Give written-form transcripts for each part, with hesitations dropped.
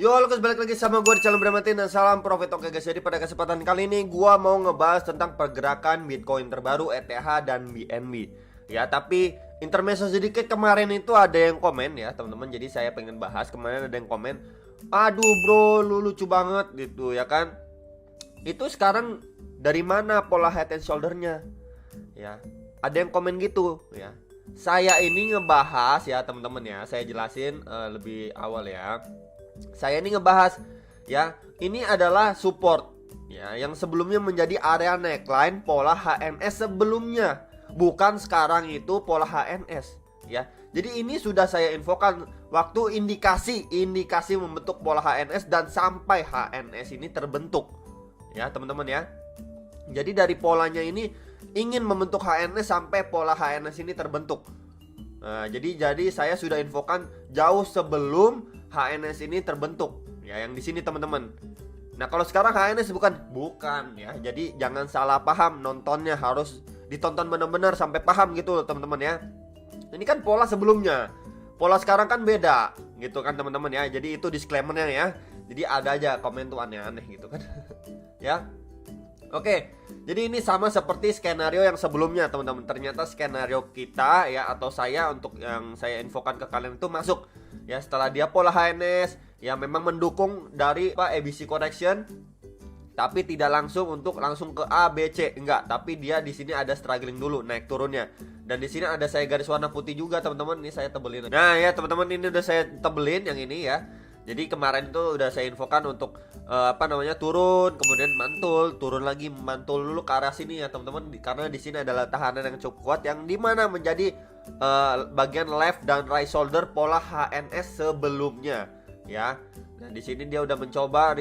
Yo, halo guys, balik lagi sama gue di channel Bramatin dan salam profit. Oke guys, jadi pada kesempatan kali ini gue mau ngebahas tentang pergerakan Bitcoin terbaru ETH dan BNB. Ya, tapi intermezzo sedikit, kemarin itu ada yang komen ya teman-teman. Jadi saya pengen bahas, kemarin ada yang komen, aduh bro, lu lucu banget gitu ya kan. Itu sekarang dari mana pola head and shouldernya? Ya, ada yang komen gitu ya. Saya ini ngebahas ya teman-teman ya, saya jelasin lebih awal ya. Saya ini ngebahas ya, ini adalah support ya, yang sebelumnya menjadi area neckline pola HNS sebelumnya, bukan sekarang itu pola HNS ya. Jadi ini sudah saya infokan waktu indikasi membentuk pola HNS dan sampai HNS ini terbentuk ya teman-teman ya. Jadi dari polanya ini ingin membentuk HNS sampai pola HNS ini terbentuk. Nah, jadi saya sudah infokan jauh sebelum HNS ini terbentuk ya, yang di sini teman-teman. Nah, kalau sekarang HNS bukan ya. Jadi jangan salah paham, nontonnya harus ditonton benar-benar sampai paham gitu teman-teman ya. Ini kan pola sebelumnya. Pola sekarang kan beda gitu kan teman-teman ya. Jadi itu disclaimernya ya. Jadi ada aja komen tuh aneh-aneh gitu kan. Ya. Oke, jadi ini sama seperti skenario yang sebelumnya teman-teman. Ternyata skenario kita ya, atau saya untuk yang saya infokan ke kalian itu masuk ya setelah dia pola HNS ya, memang mendukung dari ABC correction, tapi tidak langsung ke A, B, C, enggak. Tapi dia di sini ada struggling dulu naik turunnya. Dan di sini ada saya garis warna putih juga teman-teman. Ini saya tebelin. Nah ya teman-teman, ini udah saya tebelin yang ini ya. Jadi kemarin itu udah saya infokan untuk turun, kemudian mantul, turun lagi, mantul dulu ke arah sini ya teman-teman. Karena di sini adalah tahanan yang cukup kuat, yang dimana menjadi bagian left dan right shoulder pola HNS sebelumnya ya. Nah di sini dia udah mencoba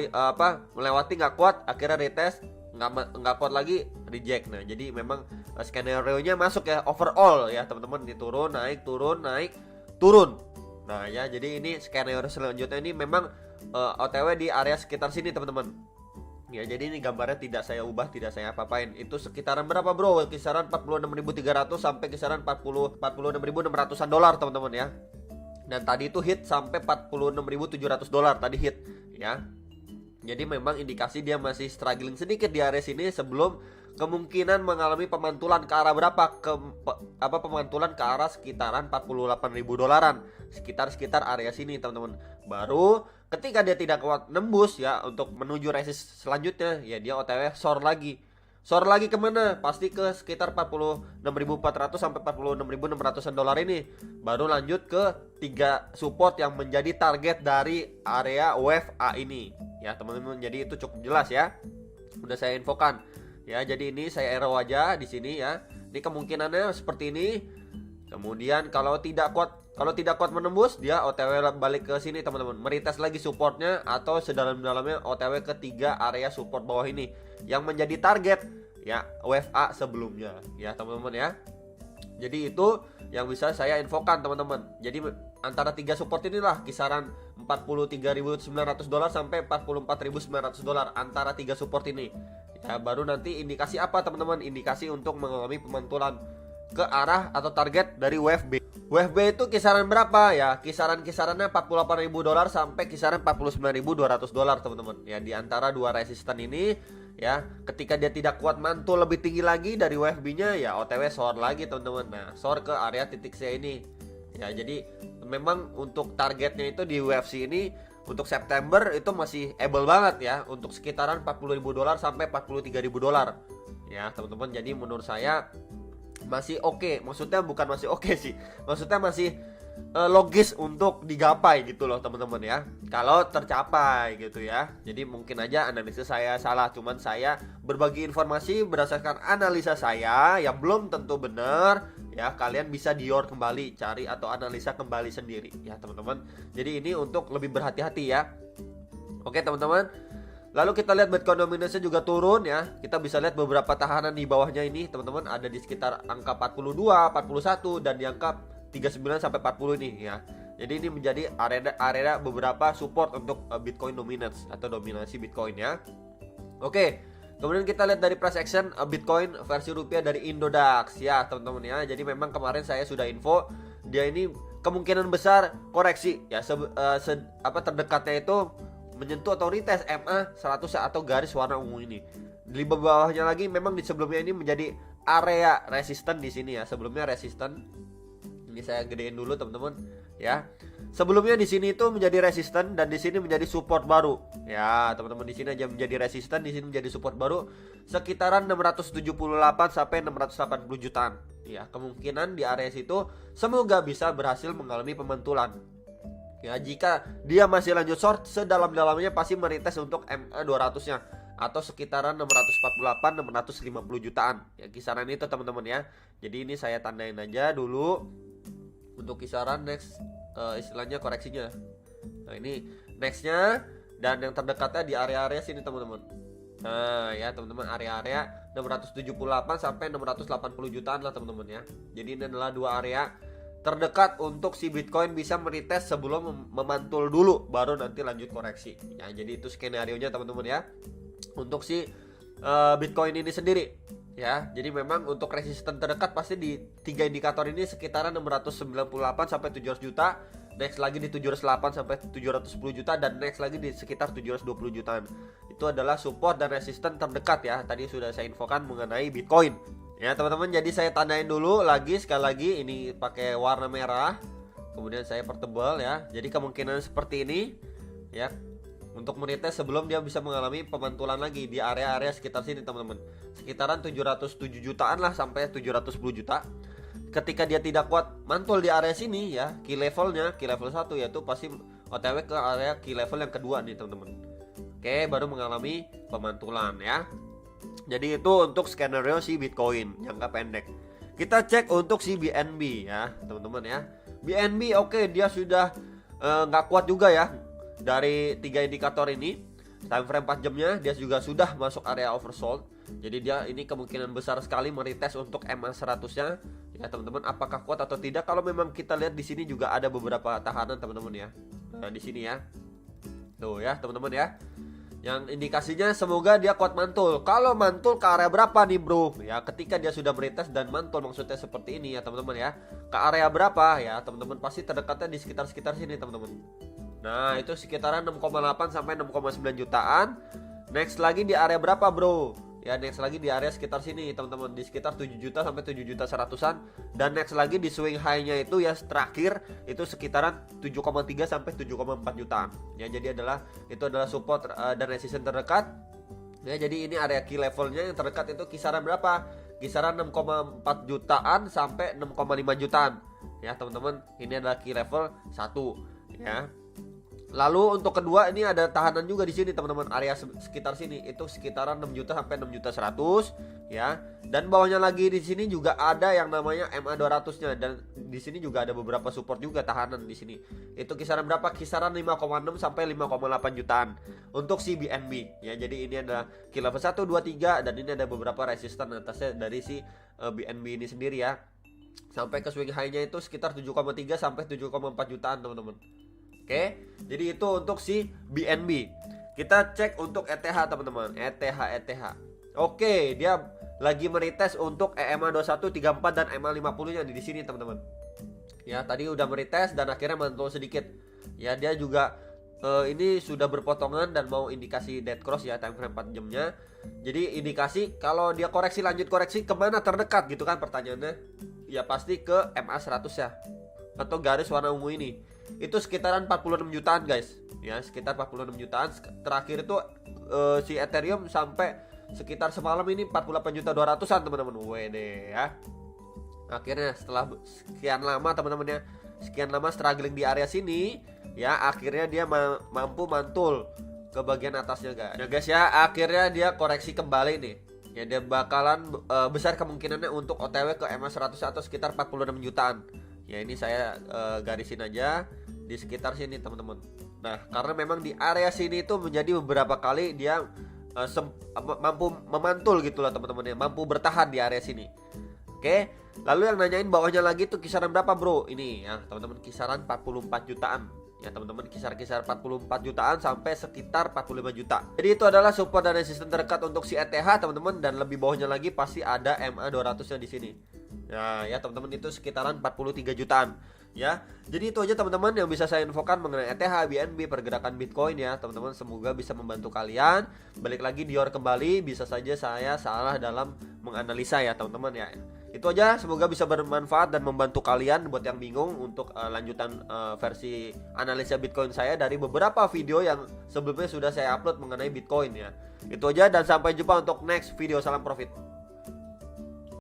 melewati, nggak kuat, akhirnya retest, nggak kuat lagi, reject. Nah jadi memang skenario nya masuk ya, overall ya teman-teman. Ini turun, naik, turun, naik, turun. Nah ya, jadi ini skenario selanjutnya ini memang OTW di area sekitar sini teman-teman. Ya, jadi ini gambarnya tidak saya ubah, tidak saya apa-apain. Itu sekitaran berapa bro? Kisaran 46.300 sampai kisaran 46.600-an dolar teman-teman ya. Dan tadi itu hit sampai 46.700 dolar tadi hit ya. Jadi memang indikasi dia masih struggling sedikit di area sini sebelum kemungkinan mengalami pemantulan ke arah berapa? Pemantulan ke arah sekitaran 48.000 dolaran. Sekitar area sini teman-teman. Baru ketika dia tidak kuat nembus ya untuk menuju resist selanjutnya, ya dia OTW short lagi. Short lagi kemana? Pasti ke sekitar 46.400 sampai 46.600-an dolar ini. Baru lanjut ke 3 support yang menjadi target dari area wave A ini. Ya teman-teman, jadi itu cukup jelas ya. Udah saya infokan. Ya, jadi ini saya arrow aja di sini ya. Ini kemungkinannya seperti ini. Kemudian kalau tidak kuat menembus, dia OTW balik ke sini teman-teman. Meretest lagi supportnya atau sedalam-dalamnya OTW ke 3 area support bawah ini yang menjadi target ya wave A sebelumnya ya teman-teman ya. Jadi itu yang bisa saya infokan teman-teman. Jadi antara 3 support inilah kisaran 43.900 dolar sampai 44.900 dolar antara 3 support ini. Ya, baru nanti indikasi apa teman-teman? Indikasi untuk mengalami pemantulan ke arah atau target dari wave B. Wave B itu kisaran berapa ya? Kisarannya 48.000 dolar sampai kisaran 49.200 dolar teman-teman. Ya, di antara dua resisten ini ya, ketika dia tidak kuat mantul lebih tinggi lagi dari wave B-nya ya OTW short lagi teman-teman. Nah, short ke area titik C ini. Ya, jadi memang untuk targetnya itu di wave C ini untuk September itu masih able banget ya, untuk sekitaran 40.000 dolar sampai 43.000 dolar. Ya, teman-teman, jadi menurut saya masih oke. Maksudnya bukan masih oke sih. Maksudnya masih logis untuk digapai gitu loh teman-teman ya. Kalau tercapai gitu ya. Jadi mungkin aja analisis saya salah, cuman saya berbagi informasi berdasarkan analisa saya yang belum tentu benar ya. Kalian bisa dior kembali, cari atau analisa kembali sendiri ya teman-teman. Jadi ini untuk lebih berhati-hati ya. Oke teman-teman. Lalu kita lihat Bitcoin dominance juga turun ya. Kita bisa lihat beberapa tahanan di bawahnya ini teman-teman, ada di sekitar angka 42, 41 dan di angka 39 sampai 40 ini ya. Jadi ini menjadi area beberapa support untuk Bitcoin dominance atau dominasi Bitcoin ya. Oke. Kemudian kita lihat dari price action Bitcoin versi rupiah dari Indodax ya teman-teman ya. Jadi memang kemarin saya sudah info dia ini kemungkinan besar koreksi ya, terdekatnya itu menyentuh atau retest MA 100 atau garis warna ungu ini. Di bawahnya lagi memang di sebelumnya ini menjadi area resisten di sini ya. Sebelumnya resisten. Ini saya gedein dulu teman-teman ya. Sebelumnya di sini itu menjadi resisten dan di sini menjadi support baru. Ya, teman-teman di sini aja menjadi resisten, di sini menjadi support baru sekitaran 678 sampai 680 jutaan. Ya, kemungkinan di area situ semoga bisa berhasil mengalami pemantulan. Ya, jika dia masih lanjut short sedalam-dalamnya pasti meretest untuk MA 200-nya atau sekitaran 648 650 jutaan. Ya, kisaran itu teman-teman ya. Jadi ini saya tandain aja dulu untuk kisaran next istilahnya koreksinya. Nah, ini nextnya dan yang terdekatnya di area-area sini teman-teman. Nah, ya teman-teman, area-area 678 sampai 680 jutaan lah teman-teman ya. Jadi ini adalah dua area terdekat untuk si Bitcoin bisa meretest sebelum memantul dulu baru nanti lanjut koreksi. Ya, jadi itu skenario-nya teman-teman ya. Untuk si Bitcoin ini sendiri ya. Jadi memang untuk resisten terdekat pasti di tiga indikator ini sekitaran 698 sampai 700 juta, next lagi di 708 sampai 710 juta dan next lagi di sekitar 720 jutaan. Itu adalah support dan resisten terdekat ya. Tadi sudah saya infokan mengenai Bitcoin. Ya, teman-teman, jadi saya tandain dulu lagi sekali lagi ini pakai warna merah. Kemudian saya pertebal ya. Jadi kemungkinan seperti ini ya. Untuk meretest sebelum dia bisa mengalami pemantulan lagi di area-area sekitar sini teman-teman. Sekitaran 707 jutaan lah sampai 710 juta. Ketika dia tidak kuat mantul di area sini ya, key levelnya, key level 1 yaitu pasti OTW ke area key level yang kedua nih teman-teman. Oke, baru mengalami pemantulan ya. Jadi itu untuk skenario si Bitcoin jangka pendek. Kita cek untuk si BNB ya teman-teman ya. BNB oke, dia sudah nggak kuat juga ya. Dari tiga indikator ini time frame 4 jamnya dia juga sudah masuk area oversold. Jadi dia ini kemungkinan besar sekali meretest untuk MA 100-nya ya teman-teman, apakah kuat atau tidak. Kalau memang kita lihat di sini juga ada beberapa tahanan teman-teman ya. Nah, di sini ya. Tuh ya teman-teman ya. Yang indikasinya semoga dia kuat mantul. Kalau mantul ke area berapa nih bro? Ya, ketika dia sudah meretest dan mantul maksudnya seperti ini ya teman-teman ya. Ke area berapa ya teman-teman, pasti terdekatnya di sekitar sini teman-teman. Nah, itu sekitaran 6,8 sampai 6,9 jutaan. Next lagi di area berapa bro? Ya, next lagi di area sekitar sini teman-teman, di sekitar 7 juta sampai 7 juta 100-an. Dan next lagi di swing high-nya itu ya terakhir itu sekitaran 7,3 sampai 7,4 jutaan. Ya, jadi itu adalah support dan resistance terdekat. Ya, jadi ini area key levelnya yang terdekat itu kisaran berapa? Kisaran 6,4 jutaan sampai 6,5 jutaan. Ya, teman-teman, ini adalah key level 1 ya. Lalu untuk kedua ini ada tahanan juga di sini teman-teman, area sekitar sini itu sekitaran 6 juta sampai 6 juta 100 ya. Dan bawahnya lagi di sini juga ada yang namanya MA 200-nya dan di sini juga ada beberapa support juga tahanan di sini. Itu kisaran berapa? Kisaran 5,6 sampai 5,8 jutaan untuk si BNB ya. Jadi ini ada key level 1 2 3 dan ini ada beberapa resisten atasnya dari si BNB ini sendiri ya. Sampai ke swing high-nya itu sekitar 7,3 sampai 7,4 jutaan teman-teman. Oke, jadi itu untuk si BNB. Kita cek untuk ETH teman-teman, ETH. Oke, dia lagi meretest untuk EMA 21, 34 dan EMA 50-nya di sini teman-teman. Ya, tadi udah meretest dan akhirnya mantul sedikit. Ya, dia juga ini sudah berpotongan dan mau indikasi dead cross ya, time frame 4 jamnya. Jadi indikasi kalau dia koreksi lanjut koreksi kemana terdekat gitu kan pertanyaannya. Ya pasti ke MA 100 ya, atau garis warna ungu ini. Itu sekitaran 46 jutaan guys. Ya, sekitar 46 jutaan. Terakhir itu si Ethereum sampai sekitar semalam ini 48 juta 200-an teman-teman. Wede ya. Akhirnya setelah sekian lama teman-teman ya, sekian lama struggling di area sini ya, akhirnya dia mampu mantul ke bagian atasnya guys. Ya guys ya, akhirnya dia koreksi kembali nih. Ya, dia bakalan besar kemungkinannya untuk OTW ke MA 100 atau sekitar 46 jutaan. Ya, ini saya garisin aja di sekitar sini teman-teman. Nah, karena memang di area sini itu menjadi beberapa kali dia mampu memantul gitu lah teman-teman ya, mampu bertahan di area sini. Oke, lalu yang nanyain bawahnya lagi tuh kisaran berapa bro? Ini ya teman-teman, kisaran 44 jutaan. Ya teman-teman, kisar-kisar 44 jutaan sampai sekitar 45 juta. Jadi itu adalah support dan resistance terdekat untuk si ETH teman-teman, dan lebih bawahnya lagi pasti ada MA 200-nya di sini. Nah, ya teman-teman, itu sekitaran 43 jutaan. ya. Jadi itu aja teman-teman yang bisa saya infokan mengenai ETH, BNB, pergerakan Bitcoin ya teman-teman. Semoga bisa membantu kalian. Balik lagi Dior kembali, bisa saja saya salah dalam menganalisa ya teman-teman ya. Itu aja, semoga bisa bermanfaat dan membantu kalian buat yang bingung untuk lanjutan versi analisa Bitcoin saya dari beberapa video yang sebelumnya sudah saya upload mengenai Bitcoin ya. Itu aja dan sampai jumpa untuk next video. Salam profit.